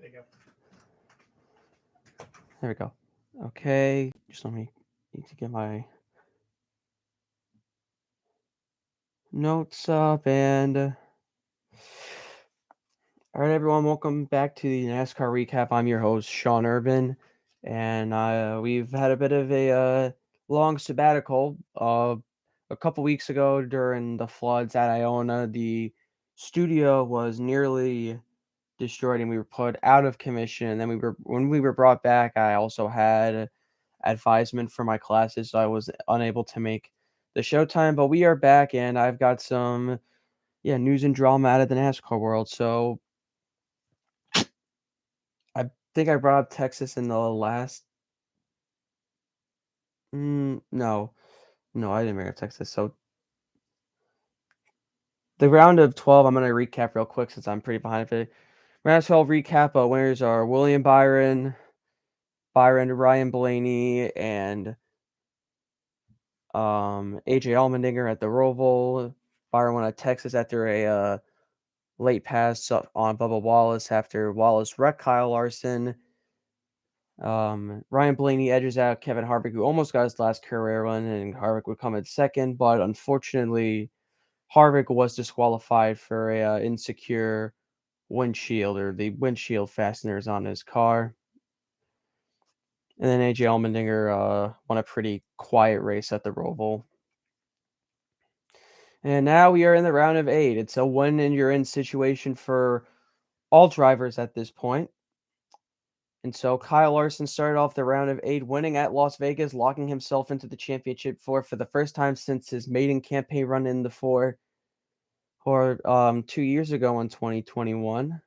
There you go. There we go. Okay, just let me need to get my notes up and all right, everyone, welcome back to the NASCAR recap. I'm your host, Sean Urban, and we've had a bit of a long sabbatical. A couple weeks ago, during the floods at Iona, the studio was nearly destroyed, and we were put out of commission. And then when we were brought back, I also had advisement for my classes, so I was unable to make the showtime. But we are back, and I've got some news and drama out of the NASCAR world. So I think I brought up Texas in the last. No, no, I didn't bring up Texas. So the round of 12, I'm going to recap real quick since I'm pretty behind it. Round of 12 recap. Winners are William Byron, Ryan Blaney, and AJ Allmendinger at the Roval. Byron won at Texas after a late pass on Bubba Wallace after Wallace wrecked Kyle Larson. Ryan Blaney edges out Kevin Harvick, who almost got his last career run, and Harvick would come in second, but unfortunately, Harvick was disqualified for a insecure windshield or the windshield fasteners on his car. And then AJ Allmendinger won a pretty quiet race at the Roval. And now we are in the round of 8. It's a win and you're in situation for all drivers at this point. And so Kyle Larson started off the round of 8 winning at Las Vegas, locking himself into the championship for the first time since his maiden campaign run in the four or 2 years ago in 2021.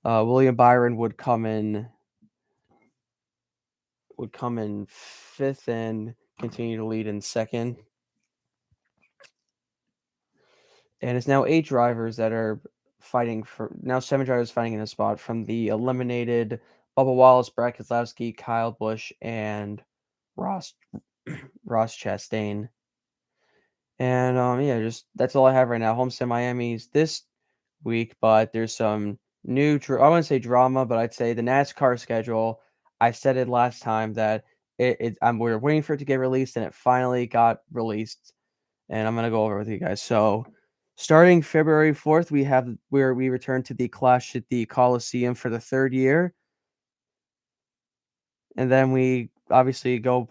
William Byron would come in fifth and continue to lead in second. And it's now 8 drivers that are fighting for now 7 drivers fighting in a spot from the eliminated Bubba Wallace, Brad Keselowski, Kyle Busch, and Ross Ross Chastain. And just that's all I have right now. Homestead Miami's this week, but there's some new I wouldn't say drama, but I'd say the NASCAR schedule. I said it last time that we were waiting for it to get released, and it finally got released. And I'm gonna go over it with you guys. So starting February 4th, we return to the Clash at the Coliseum for the third year. And then we obviously go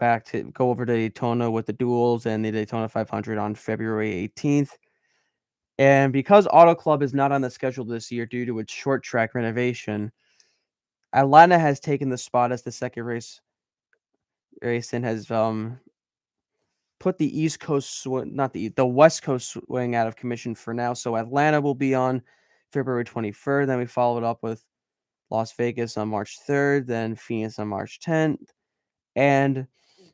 over to Daytona with the duels and the Daytona 500 on February 18th. And because Auto Club is not on the schedule this year due to its short track renovation, Atlanta has taken the spot as the second race and has put the East Coast not the West Coast swing out of commission for now. So Atlanta will be on February 23rd. Then we follow it up with Las Vegas on March 3rd, then Phoenix on March 10th. And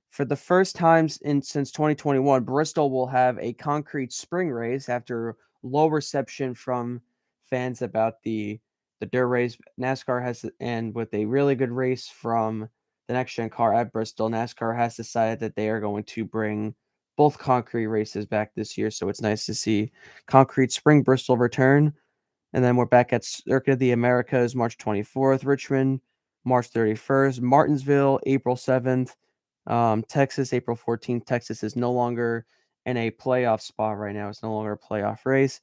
for the first time since 2021, Bristol will have a concrete spring race after low reception from fans about the dirt race. NASCAR has, and with a really good race from the next gen car at Bristol, NASCAR has decided that they are going to bring both concrete races back this year. So it's nice to see concrete spring Bristol return. And then we're back at Circuit of the Americas March 24th, Richmond March 31st, Martinsville April 7th, Texas April 14th. Texas is no longer in a playoff spot right now. It's no longer a playoff race.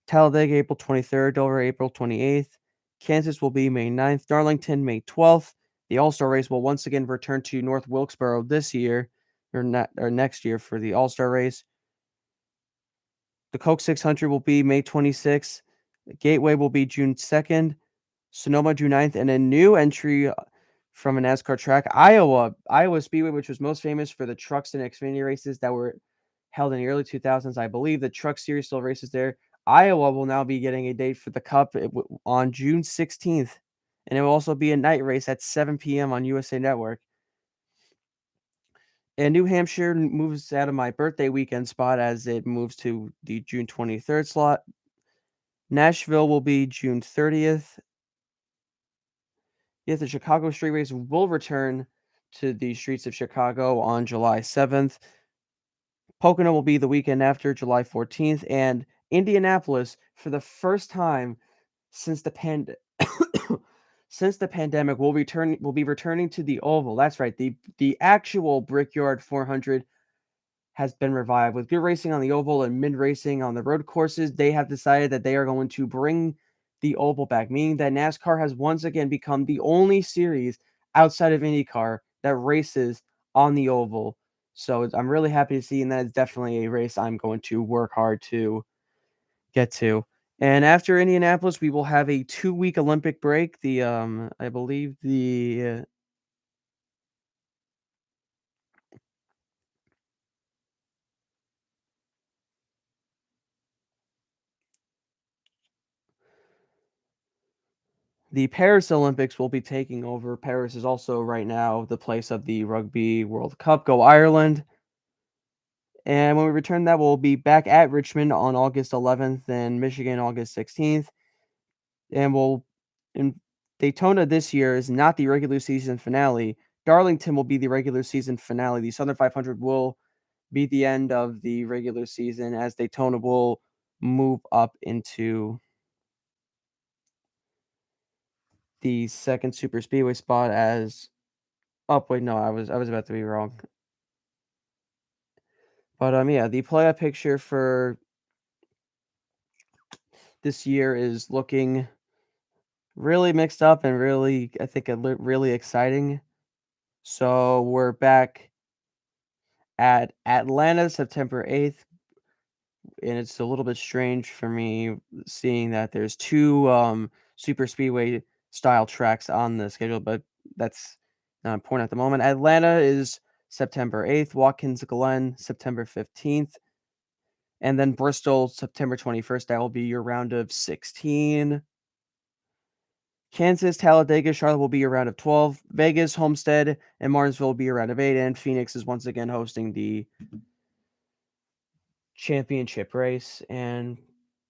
Talladega April 23rd, Dover April 28th. Kansas will be May 9th, Darlington May 12th. The All-Star race will once again return to North Wilkesboro this year or next year for the All-Star race. The Coke 600 will be May 26th. Gateway will be June 2nd, Sonoma June 9th, and a new entry from a NASCAR track, Iowa Speedway, which was most famous for the trucks and Xfinity races that were held in the early 2000s. I believe the Truck Series still races there. Iowa will now be getting a date for the Cup on June 16th, and it will also be a night race at 7 p.m. on USA Network. And New Hampshire moves out of my birthday weekend spot as it moves to the June 23rd slot. Nashville will be June 30th. Yet the Chicago Street Race will return to the streets of Chicago on July 7th. Pocono will be the weekend after, July 14th. And Indianapolis, for the first time since the Since the pandemic, we'll be returning to the oval. That's right. The actual Brickyard 400 has been revived with good racing on the oval and mid racing on the road courses. They have decided that they are going to bring the oval back, meaning that NASCAR has once again become the only series outside of IndyCar that races on the oval. So I'm really happy to see, and that is definitely a race I'm going to work hard to get to. And after Indianapolis, we will have a 2-week Olympic break. I believe the Paris Olympics will be taking over. Paris is also right now the place of the Rugby World Cup. Go Ireland! And when we return, that we'll be back at Richmond on August 11th and Michigan August 16th. And we'll in Daytona this year is not the regular season finale. Darlington will be the regular season finale. The Southern 500 will be the end of the regular season as Daytona will move up into the second super speedway spot as oh wait, no, I was about to be wrong. But yeah, the playoff picture for this year is looking really mixed up and really, I think, really exciting. So we're back at Atlanta September 8th, and it's a little bit strange for me seeing that there's two super speedway style tracks on the schedule, but that's not important at the moment. Atlanta is September 8th, Watkins Glen September 15th, and then Bristol September 21st. That will be your round of 16. Kansas, Talladega, Charlotte will be a round of 12. Vegas, Homestead, and Martinsville will be a round of 8. And Phoenix is once again hosting the championship race. And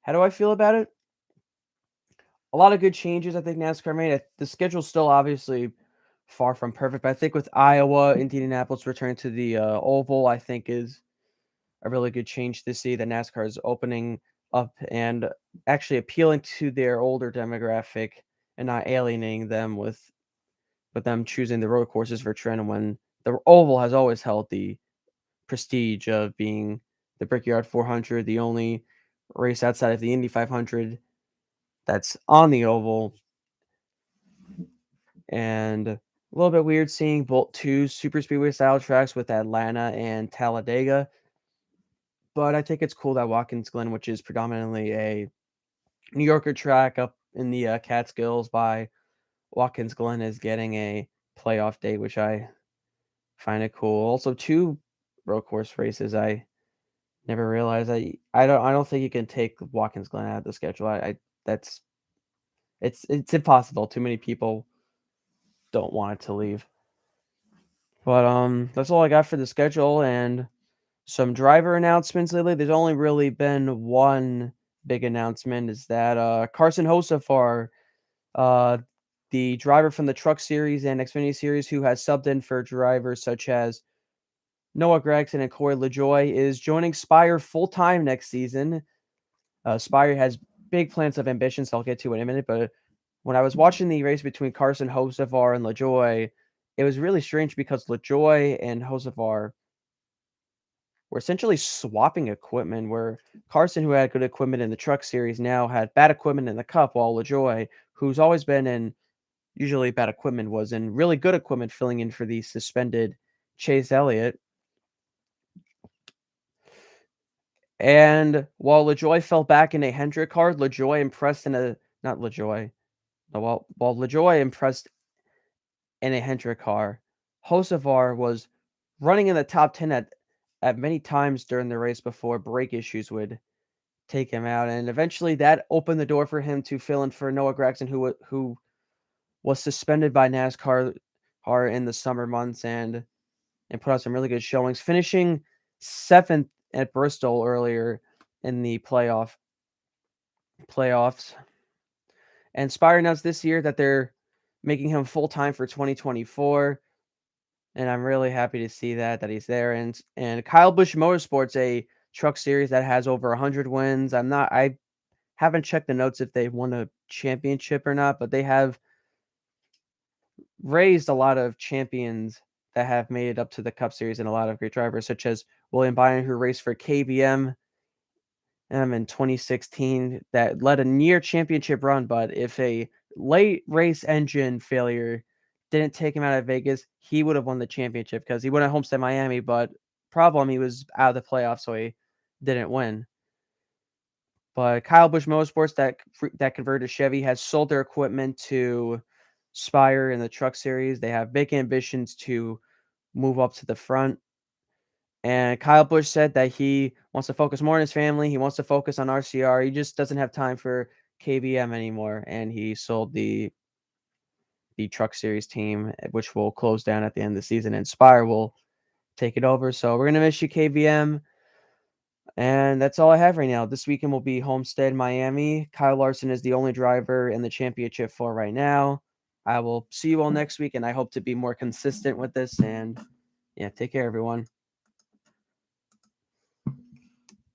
how do I feel about it? A lot of good changes I think NASCAR made. The schedule's still obviously far from perfect, but I think with Iowa, Indianapolis returning to the oval, I think is a really good change to see that NASCAR is opening up and actually appealing to their older demographic and not alienating them with them choosing the road courses for Trent when the oval has always held the prestige of being the Brickyard 400, the only race outside of the Indy 500 that's on the oval, and a little bit weird seeing both two super speedway style tracks with Atlanta and Talladega. But I think it's cool that Watkins Glen, which is predominantly a New Yorker track up in the Catskills by Watkins Glen, is getting a playoff date, which I find it cool. Also, two road course races. I never realized I don't think you can take Watkins Glen out of the schedule. I that's it's impossible. Too many people don't want it to leave. But that's all I got for the schedule and some driver announcements lately. There's only really been one big announcement is that Carson Hosefar, uh the driver from the Truck Series and Xfinity Series who has subbed in for drivers such as Noah Gragson and Corey LaJoy, is joining Spire full time next season. Spire has big plans of ambitions I'll get to in a minute, but when I was watching the race between Carson Hocevar and LaJoy, it was really strange because LaJoy and Hocevar were essentially swapping equipment where Carson, who had good equipment in the Truck Series, now had bad equipment in the Cup, while LaJoy, who's always been in usually bad equipment, was in really good equipment filling in for the suspended Chase Elliott. And while LaJoy fell back in a Hendrick car, LaJoy impressed in a not LaJoy. No, while LaJoy impressed in a Hendrick car, Hocevar was running in the top 10 at many times during the race before brake issues would take him out. And eventually that opened the door for him to fill in for Noah Gragson, who was suspended by NASCAR in the summer months and put out some really good showings, finishing 7th at Bristol earlier in the playoffs. And Spire announced this year that they're making him full time for 2024, and I'm really happy to see that he's there. And Kyle Busch Motorsports, a truck series that has over 100 wins. I haven't checked the notes if they won a championship or not, but they have raised a lot of champions that have made it up to the Cup Series and a lot of great drivers, such as William Byron, who raced for KBM in 2016, that led a near championship run. But if a late race engine failure didn't take him out of Vegas, he would have won the championship because he went at Homestead Miami. But problem, he was out of the playoffs, so he didn't win. But Kyle Busch Motorsports, that converted to Chevy, has sold their equipment to Spire in the Truck Series. They have big ambitions to move up to the front. And Kyle Busch said that he wants to focus more on his family. He wants to focus on RCR. He just doesn't have time for KBM anymore. And he sold the Truck Series team, which will close down at the end of the season. And Spire will take it over. So we're gonna miss you, KBM. And that's all I have right now. This weekend will be Homestead, Miami. Kyle Larson is the only driver in the championship for right now. I will see you all next week, and I hope to be more consistent with this. And yeah, take care, everyone.